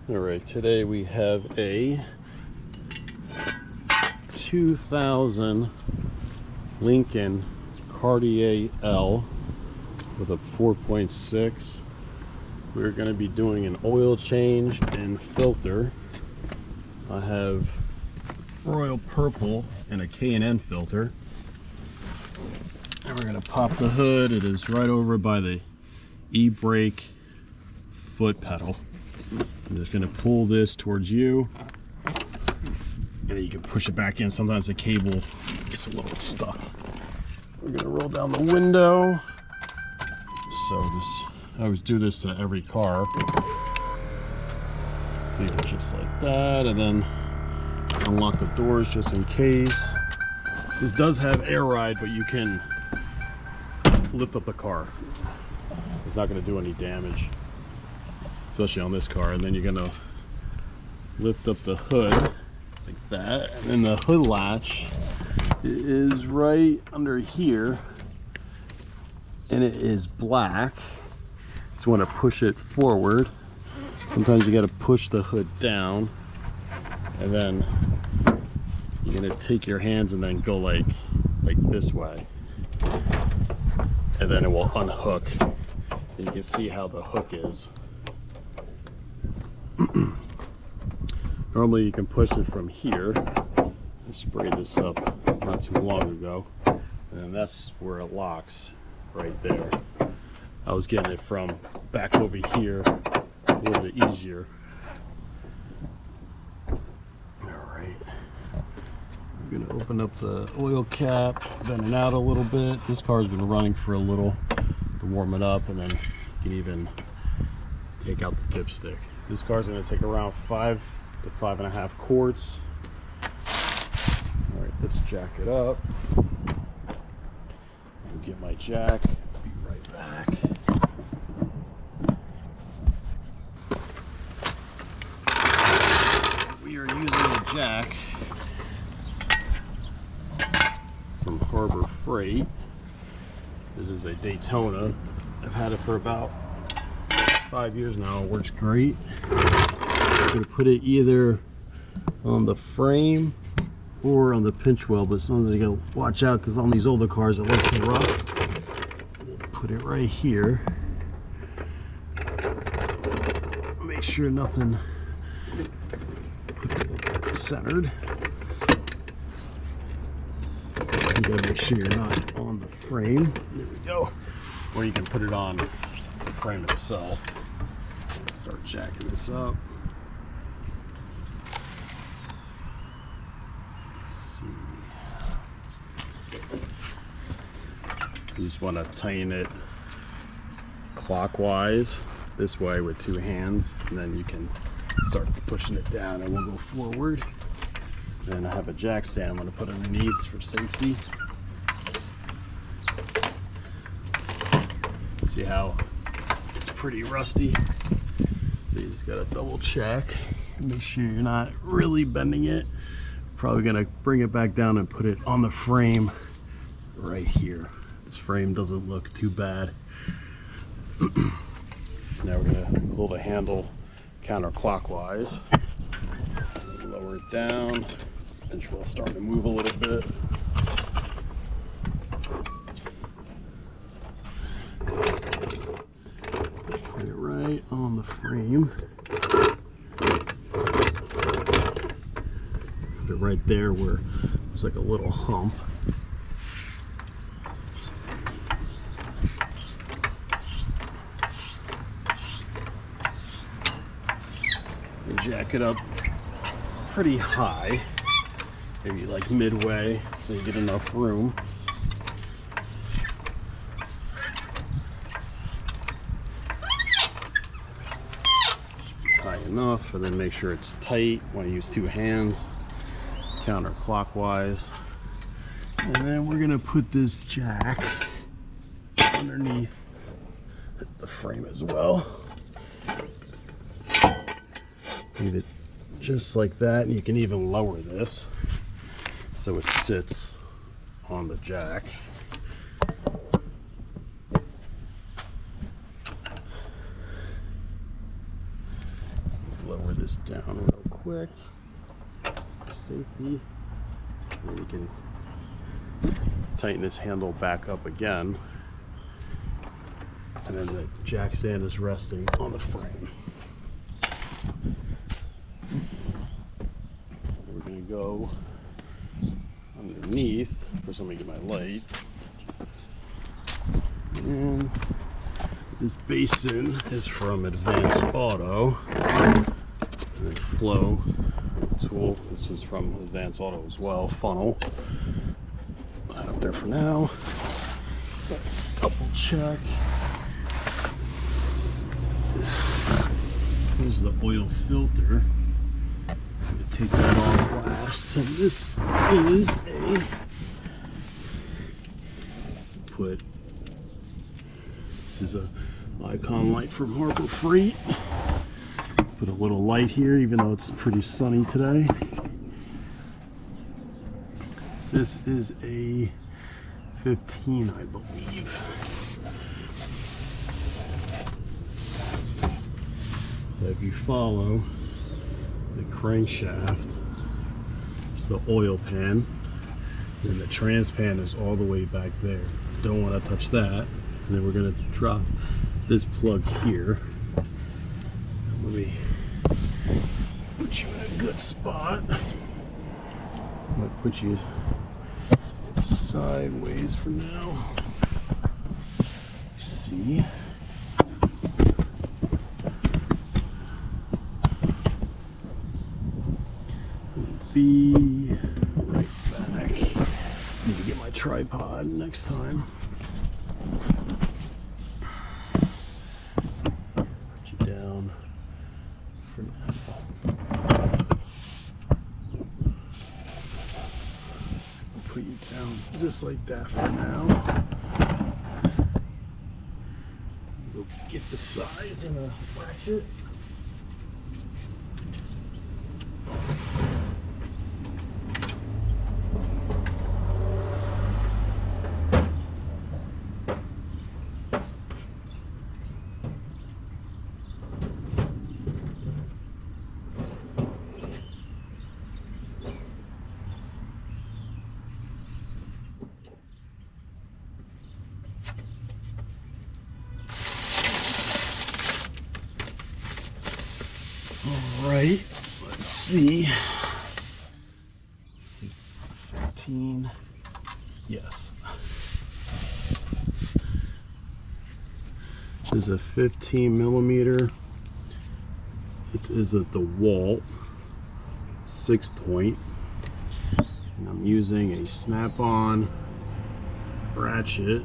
All right, today we have a 2000 Lincoln Cartier L with a 4.6. We're going to be doing an oil change and filter. I have royal purple and a K&N filter. And we're going to pop the hood. It is right over by the e-brake foot pedal. I'm just going to pull this towards you, and then you can push it back in. Sometimes the cable gets a little stuck. We're going to roll down the window. So I always do this to every car. Leave it just like that, and then unlock the doors just in case. This does have air ride, but you can lift up the car. It's not going to do any damage, especially on this car. And then you're going to lift up the hood like that, and then the hood latch is right under here, and it is black. So you want to push it forward. Sometimes you got to push the hood down, and then you're going to take your hands and then go like this way, and then it will unhook. And you can see how the hook is. Normally you can push it from here. I sprayed this up not too long ago, and that's where it locks, right there. I was getting it from back over here, a little bit easier. Alright, I'm gonna open up the oil cap, bend it out a little bit. This car's been running for a little to warm it up, and then you can even take out the dipstick. This car's going to take around 5 to 5.5 quarts. All right, let's jack it up. I'll get my jack. Be right back. We are using a jack from Harbor Freight. This is a Daytona. I've had it for about 5 years now. It works great. I'm going to put it either on the frame or on the pinch weld, but sometimes you got to watch out because on these older cars it looks rough. Put it right here. Make sure nothing centered. You gotta make sure you're not on the frame. There we go. Or you can put it on the frame itself. Start jacking this up. Let's see. You just want to tighten it clockwise this way with 2 hands, and then you can start pushing it down and we'll go forward. Then I have a jack stand I'm going to put underneath for safety. See how it's pretty rusty? So you just got to double check and make sure you're not really bending it. Probably going to bring it back down and put it on the frame right here. This frame doesn't look too bad. Now we're going to pull the handle counterclockwise. Lower it down. This bench will start to move a little bit. Put it right on the frame. Put it right there where there's like a little hump. And jack it up pretty high, maybe like midway, so you get enough room. High enough, and then make sure it's tight. Want to use 2 hands, counterclockwise. And then we're gonna put this jack underneath the frame as well. Leave it just like that, and you can even lower this so it sits on the jack. Lower this down real quick. Safety. And we can tighten this handle back up again. And then the jack stand is resting on the frame. We're going to go underneath. First, let me get my light. And this basin is from Advanced Auto. And then flow tool. This is from Advanced Auto as well. Funnel. Put that up there for now. Let's double check. Here's the oil filter. I'm going to take that off last. And this is a icon light from Harbor Freight. Put a little light here, even though it's pretty sunny today. This is a 15, I believe. So if you follow the crankshaft, it's the oil pan, and the trans pan is all the way back there. Don't want to touch that. And then we're going to drop this plug here. Let me put you in a good spot. I'm going to put you sideways for now. See? Be right back. Need to get my tripod next time. Put you down for now. Put you down just like that for now. Go get the size and a ratchet. Alright, let's see. It's 15. Yes. This is a 15 millimeter. This is a DeWalt 6-point. And I'm using a snap-on ratchet.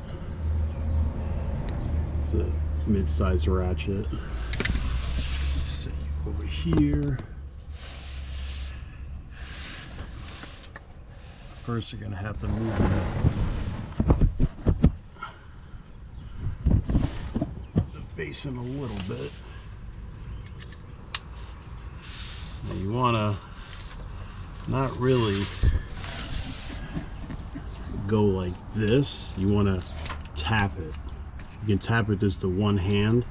It's a mid-size ratchet. Set you over here. First, you're going to have to move the basin a little bit. And you want to not really go like this. You want to tap it. You can tap it just to one hand,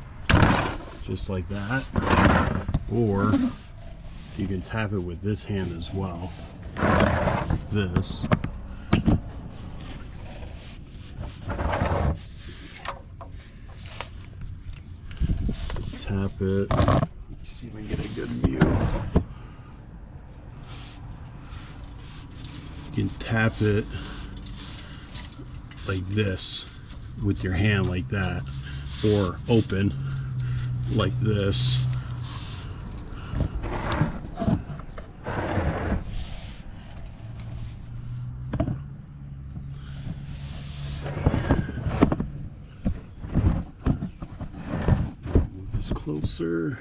just like that, or you can tap it with this hand as well. This. Tap it. Let's see if I can get a good view. You can tap it like this with your hand like that, or open like this. Move this closer.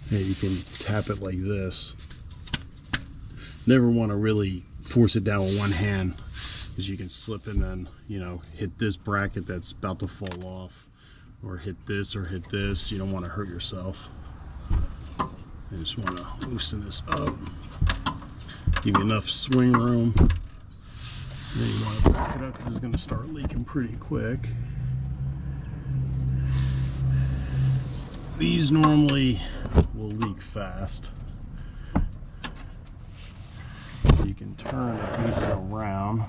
Yeah, you can tap it like this. Never want to really force it down with one hand, because you can slip and then, you know, hit this bracket that's about to fall off, or hit this or hit this. You don't want to hurt yourself. You just want to loosen this up, give you enough swing room. Then you want to back it up because it's going to start leaking pretty quick. These normally will leak fast. So you can turn the piece around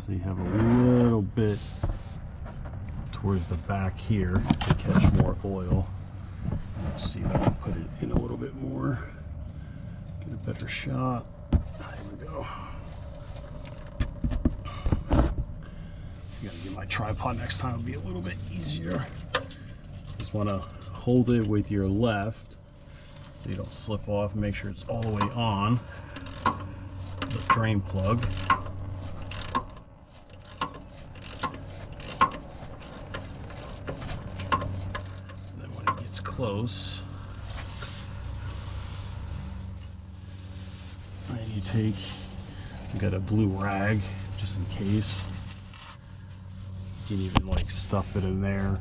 so you have a little bit towards the back here to catch more oil. Let's see if I can put it in a little bit more. Get a better shot. There we go. I gotta get my tripod next time, it'll be a little bit easier. Just want to hold it with your left so you don't slip off. Make sure it's all the way on the drain plug. And then when it gets close, then you take, you got a blue rag just in case. You can even like stuff it in there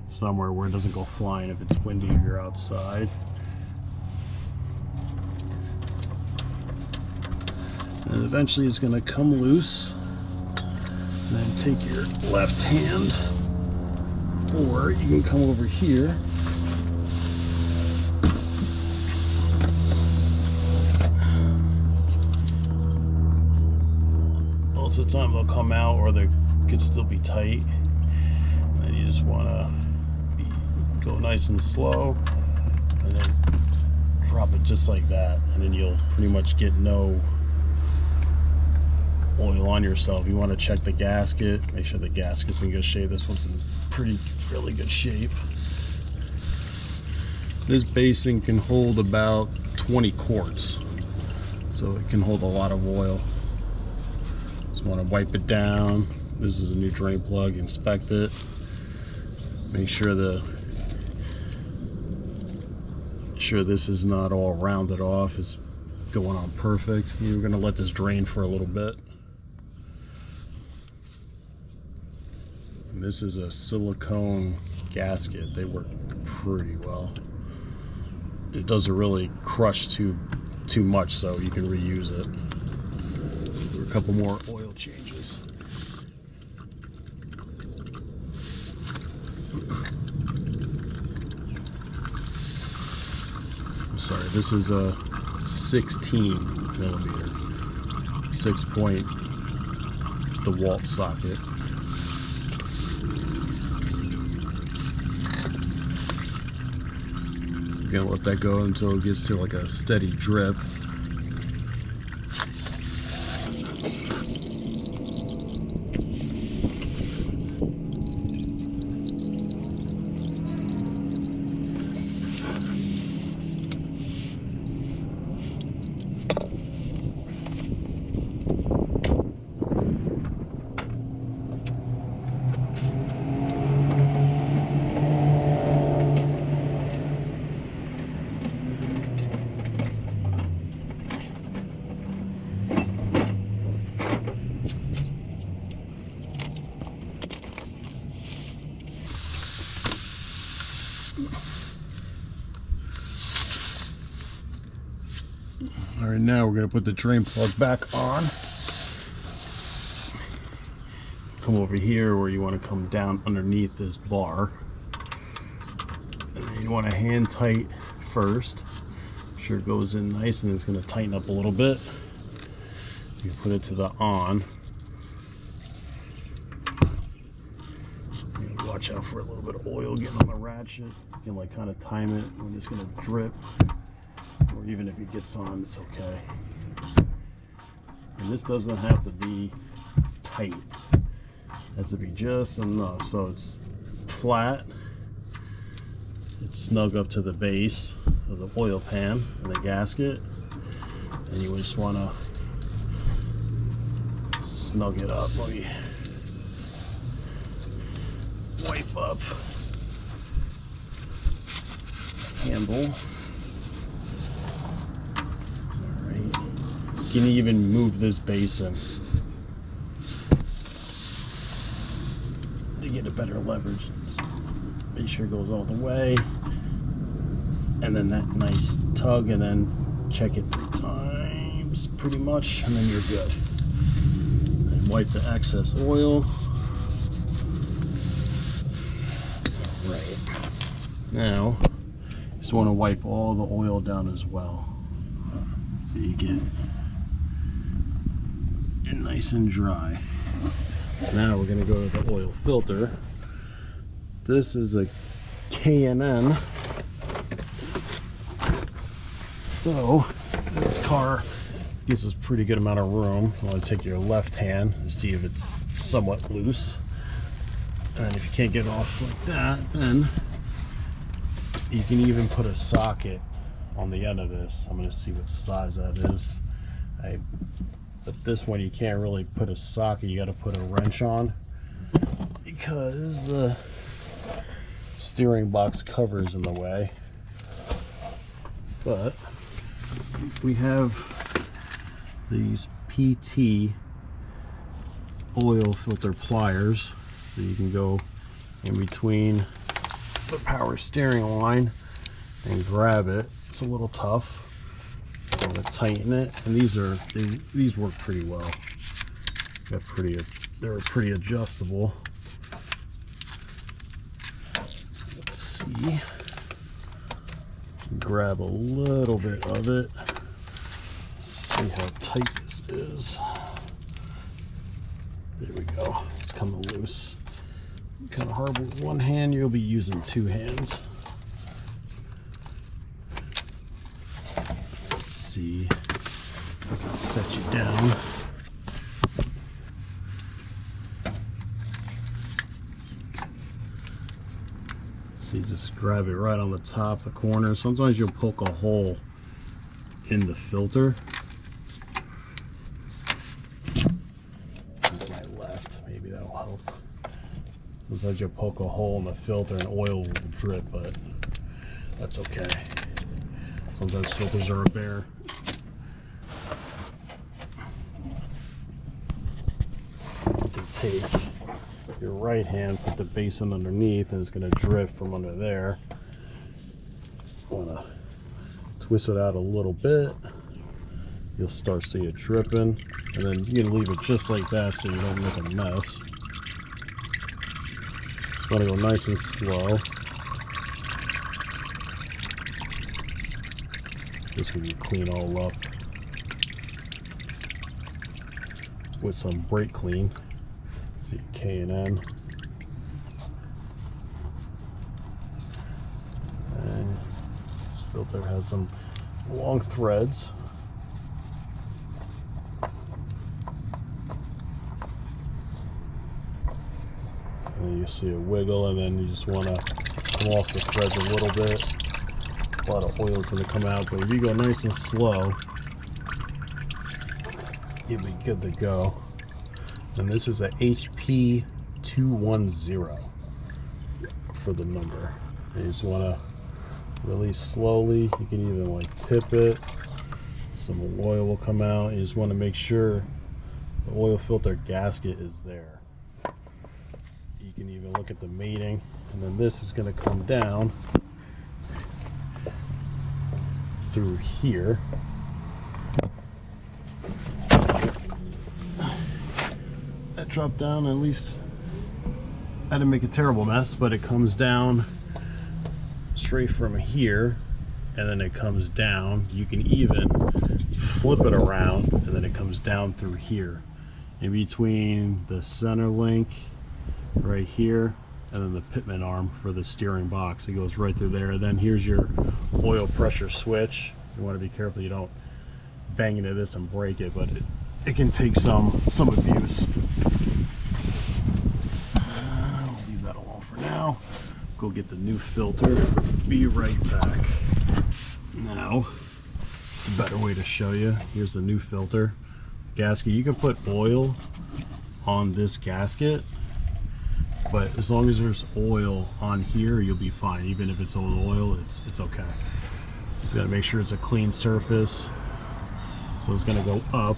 somewhere where it doesn't go flying if it's windy or you're outside. And eventually it's going to come loose. And then take your left hand, or you can come over here. Most of the time they'll come out, or they could still be tight. And then you just want to go nice and slow, and then drop it just like that, and then you'll pretty much get no oil on yourself. You want to check the gasket, make sure the gasket's in good shape. This one's in really good shape. This basin can hold about 20 quarts, so it can hold a lot of oil. Just want to wipe it down. This is a new drain plug. Inspect it, make sure this is not all rounded off, it's going on perfect. You're going to let this drain for a little bit. And this is a silicone gasket. They work pretty well. It doesn't really crush too much, so you can reuse it. Do a couple more oil changes. Sorry, this is a 16 millimeter 6-point DeWalt socket. You're gonna let that go until it gets to like a steady drip. All right, now we're going to put the drain plug back on. Come over here where you want to come down underneath this bar. And then you want to hand tight first. Make sure it goes in nice, and it's going to tighten up a little bit. You put it to the on. Watch out for a little bit of oil getting on the ratchet. You can like kind of time it when it's going to drip. Or even if it gets on, it's okay. And this doesn't have to be tight. It has to be just enough so it's flat. It's snug up to the base of the oil pan and the gasket. And you just want to snug it up. Let me wipe up the handle. You can even move this basin to get a better leverage. Just make sure it goes all the way, and then that nice tug, and then check it 3 times pretty much, and then you're good. And wipe the excess oil. Right. Now, just want to wipe all the oil down as well, so you get it nice and dry. Now we're going to go to the oil filter. This is a K&N. So this car gives us a pretty good amount of room. You want to take your left hand and see if it's somewhat loose. And if you can't get it off like that, then you can even put a socket on the end of this. I'm going to see what size that is. But this one you can't really put a socket, you got to put a wrench on because the steering box cover is in the way. But we have these PT oil filter pliers, so you can go in between the power steering line and grab it. It's a little tough. I'm going to tighten it, and these work pretty well. They're pretty adjustable. Let's see. Grab a little bit of it. See how tight this is. There we go. It's coming loose. Kind of hard with one hand. You'll be using two hands. Let's see. I can set you down. See, just grab it right on the top, the corner. Sometimes you'll poke a hole in the filter. To my left, maybe that'll help. Sometimes you'll poke a hole in the filter and oil will drip, but that's okay. Sometimes filters are a bear. You can take your right hand, put the basin underneath, and it's going to drip from under there. Want to twist it out a little bit. You'll start seeing it dripping, and then you can leave it just like that so you don't make a mess. Want to go nice and slow. This will be clean all up with some brake clean. See, K&N. And this filter has some long threads. And then you see a wiggle, and then you just want to come off the threads a little bit. A lot of oil is going to come out, but if you go nice and slow, you'll be good to go. And this is a HP 210 for the number. And you just want to release slowly. You can even like tip it. Some oil will come out. You just want to make sure the oil filter gasket is there. You can even look at the mating, and then this is going to come down through here. That dropped down, at least I didn't make a terrible mess, but it comes down straight from here, and then it comes down. You can even flip it around, and then it comes down through here in between the center link right here and then the pitman arm for the steering box. It goes right through there. And then here's your oil pressure switch. You want to be careful you don't bang into this and break it, but it can take some abuse. I'll leave that alone for now. Go get the new filter. Be right back. Now, it's a better way to show you. Here's the new filter gasket. You can put oil on this gasket, but as long as there's oil on here, you'll be fine. Even if it's old oil, it's okay. Just gotta make sure it's a clean surface. So it's gonna go up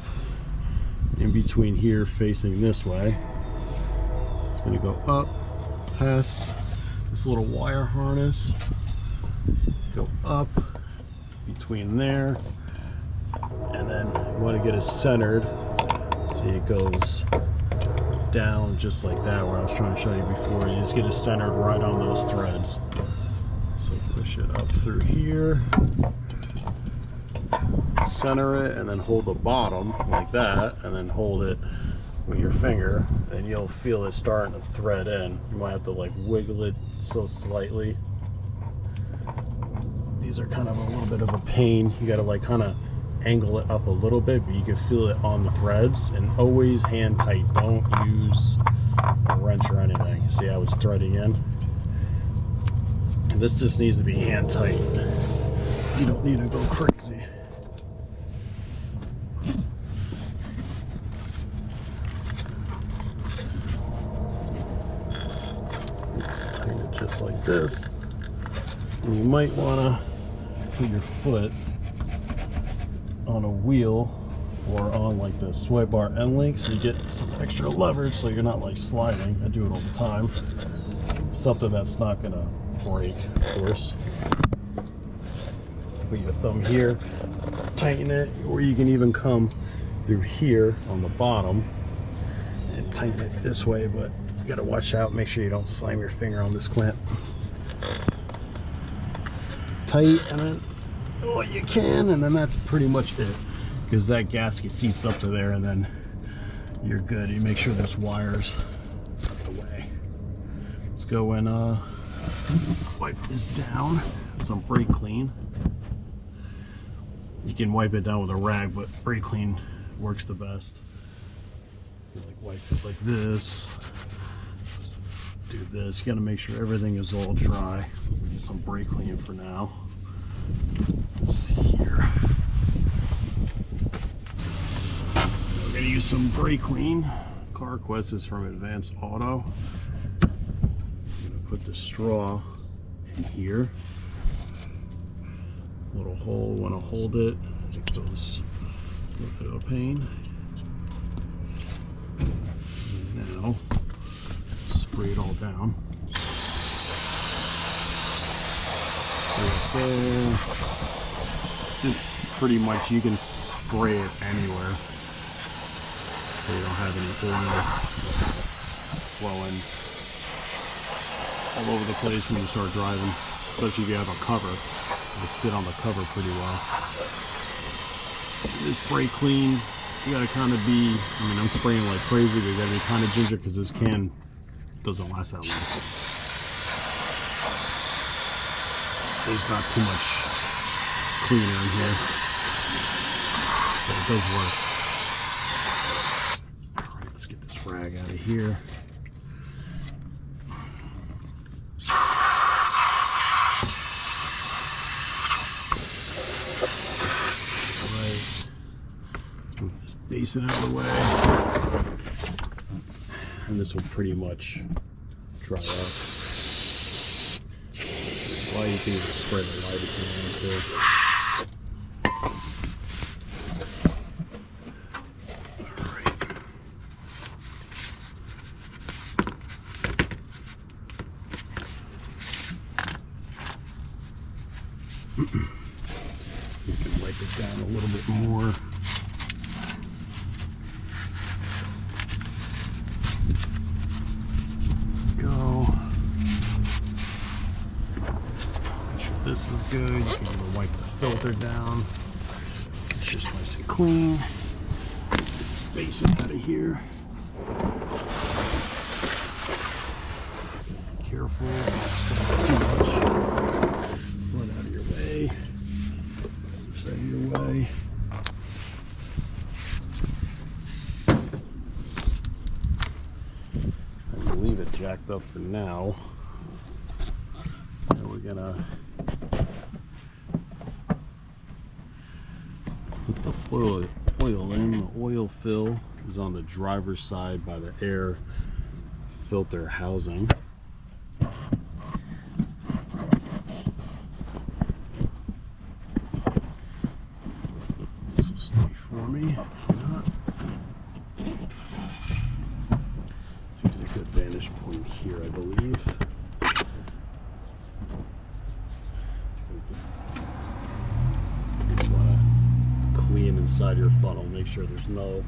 in between here, facing this way. It's gonna go up past this little wire harness, go up between there, and then you want to get it centered. See, it goes down just like that, where I was trying to show you before. You just get it centered right on those threads. So push it up through here, center it, and then hold the bottom like that, and then hold it with your finger, and you'll feel it starting to thread in. You might have to like wiggle it so slightly. These are kind of a little bit of a pain. You gotta like kind of angle it up a little bit, but you can feel it on the threads, and always hand tight. Don't use a wrench or anything. See how it's threading in? And this just needs to be hand tight. You don't need to go crazy. Just tighten it just like this. And you might want to put your foot on a wheel or on like the sway bar end link, so you get some extra leverage so you're not like sliding. I do it all the time. Something that's not gonna break, of course. Put your thumb here, tighten it, or you can even come through here on the bottom and tighten it this way, but you gotta watch out, make sure you don't slam your finger on this clamp. Tight, and then what you can, and then that's pretty much it, because that gasket seats up to there, and then you're good. You make sure there's wires away. Let's go and wipe this down with some brake clean. You can wipe it down with a rag, but brake clean works the best. You like wipe it like this, do this. You got to make sure everything is all dry. Get some brake clean for now. This here. We're gonna use some brake clean. CarQuest is from Advanced Auto. I'm gonna put the straw in here. Little hole, want to hold it. It goes a little bit of a pain. And now spray it all down. There. Just pretty much, you can spray it anywhere, so you don't have any oil flowing all over the place when you start driving, especially if you have a cover. It'll sit on the cover pretty well. This brake clean, you gotta kind of be, I mean, I'm spraying like crazy, but you gotta be kind of ginger, because this can doesn't last that long. There's not too much cleaner in here, but it does work. All right, let's get this rag out of here. All right, let's move this basin out of the way, and this will pretty much dry out. You can even spread the light if you want to. Alright. You can wipe it down a little bit more. This is good. You can even wipe the filter down. It's just nice and clean. Get this basin out of here. Careful, don't slide too much. Slide out of your way. This out of your way. I'm gonna leave it jacked up for now. And we're gonna put the oil in. The oil fill is on the driver's side by the air filter housing. This will stay for me. Get a good vantage point here, I believe. Inside your funnel, make sure there's no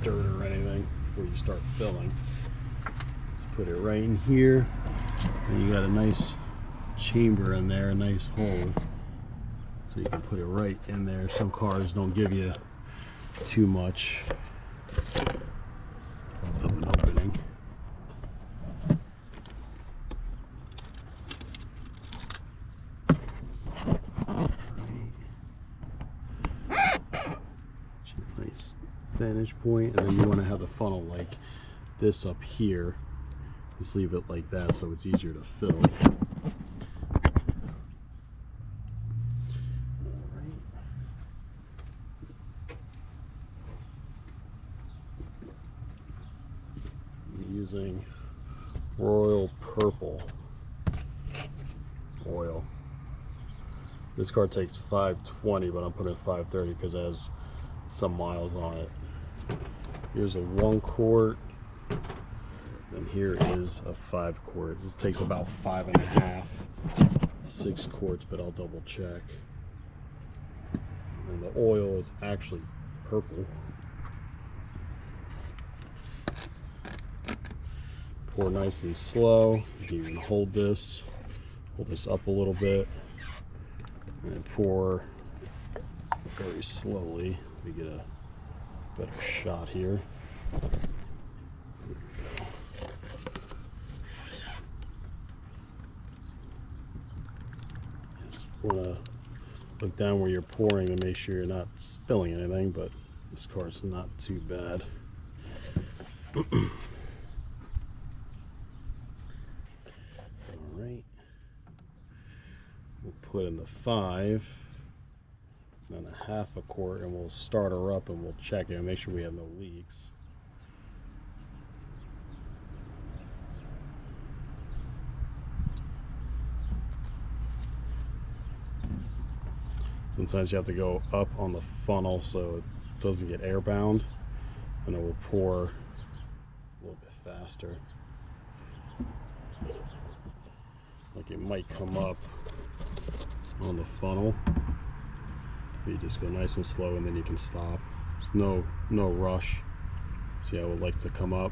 dirt or anything before you start filling. Just put it right in here, and you got a nice chamber in there, a nice hole, so you can put it right in there. Some cars don't give you too much of an opening. Nice vantage point, and then you want to have the funnel like this up here. Just leave it like that so it's easier to fill. Using Royal Purple oil. This car takes 520, but I'm putting 530 because it has some miles on it. Here's a 1 quart, and here is a 5 quart. It takes about 5.5, 6 quarts, but I'll double check. And the oil is actually purple. Pour nice and slow. You can even hold this up a little bit, and pour very slowly. Let me get a better shot here. Just want to look down where you're pouring to make sure you're not spilling anything, but this car's not too bad. Alright, we'll put in the 5, and then a 1/2 quart, and we'll start her up and we'll check it and make sure we have no leaks. Sometimes you have to go up on the funnel so it doesn't get airbound, and it will pour a little bit faster. Like it might come up on the funnel. You just go nice and slow, and then you can stop. There's no rush. See how it would like to come up.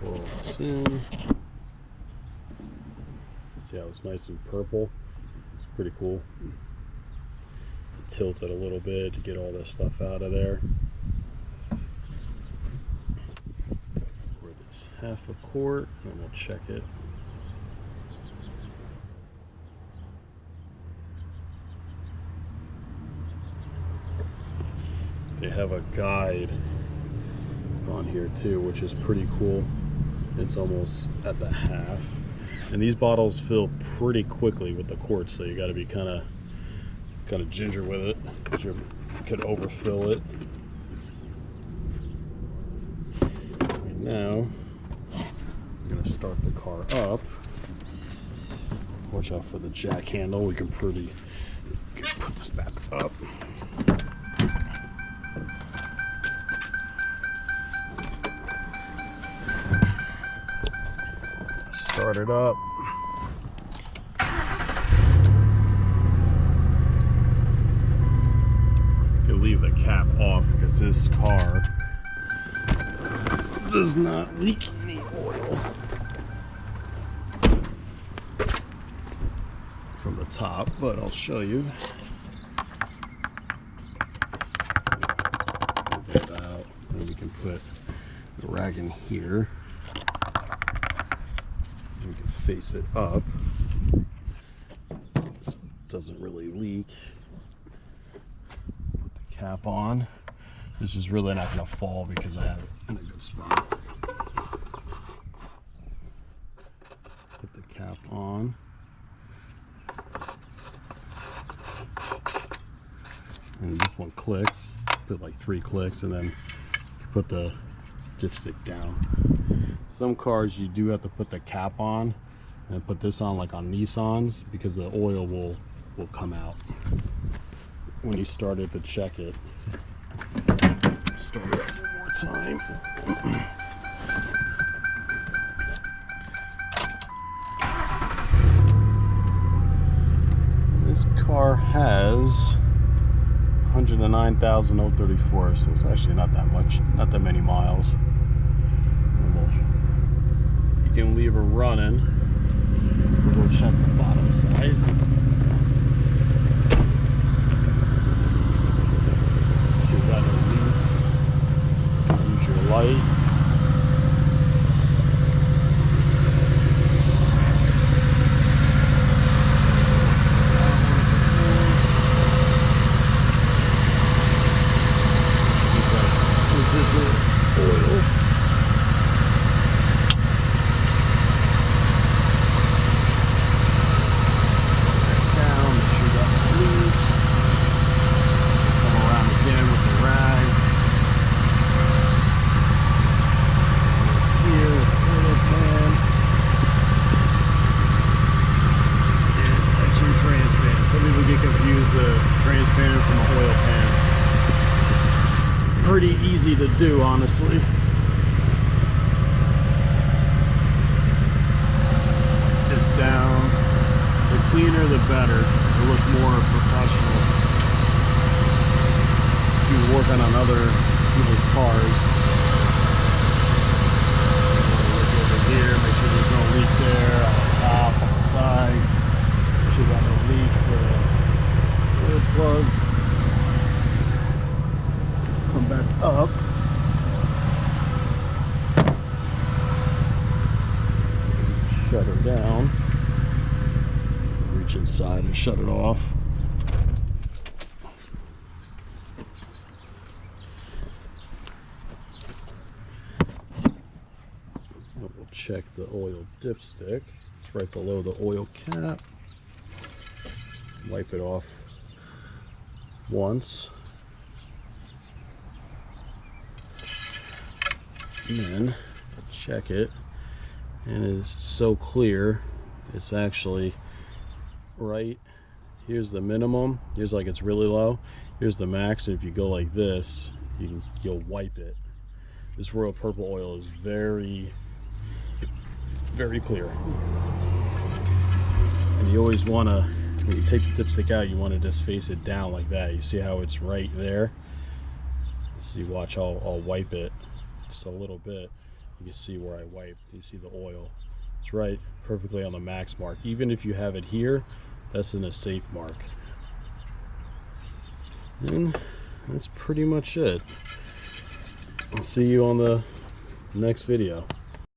Pour this in. See how it's nice and purple. It's pretty cool. Tilt it a little bit to get all this stuff out of there. Pour this 1/2 quart, and we'll check it. They have a guide on here too, which is pretty cool. It's almost at the 1/2, and these bottles fill pretty quickly with the quarts, so you got to be kind of ginger with it, because you could overfill it. Right now, I'm gonna start the car up. Watch out for the jack handle. We can put this back up. Start it up. You can leave the cap off because this car does not leak any oil from the top, but I'll show you. Move that out, and we can put the rag in here. We can face it up so it doesn't really leak. Put the cap on. This is really not going to fall because I have it in a good spot. Put the cap on. And this one clicks. Put like 3 clicks, and then you put the dipstick down. Some cars you do have to put the cap on, and put this on like on Nissans, because the oil will come out when you started to check it. Start it up one more time. This car has 109,034, so it's actually not that much, not that many miles. you can leave her running. We'll go check the bottom side. She's got no leaks. Use your light. Oil. Down, make sure you got the leaks. Come around again with the rag. Here, oil pan. And actually transparent. Some people get confused the transparent from an oil pan. Pretty easy to do, honestly. This down. The cleaner the better. It looks more professional. If you're working on other people's cars. Look over here, make sure there's no leak there, on the top, on the side. Make sure you got no leak for the oil plug. Come back up. Shut her down. Reach inside and shut it off. We'll check the oil dipstick. It's right below the oil cap. Wipe it off once. And then check it, and it's so clear. It's actually right here's the minimum, here's like it's really low, here's the max, and if you go like this you'll wipe it. This Royal Purple oil is very clear, and you always want to, when you take the dipstick out, you want to just face it down like that. You see how it's right there? See, watch, I'll wipe it just a little bit. You can see where I wiped. You see the oil. It's right perfectly on the max mark. Even if you have it here, that's in a safe mark. And that's pretty much it. I'll see you on the next video.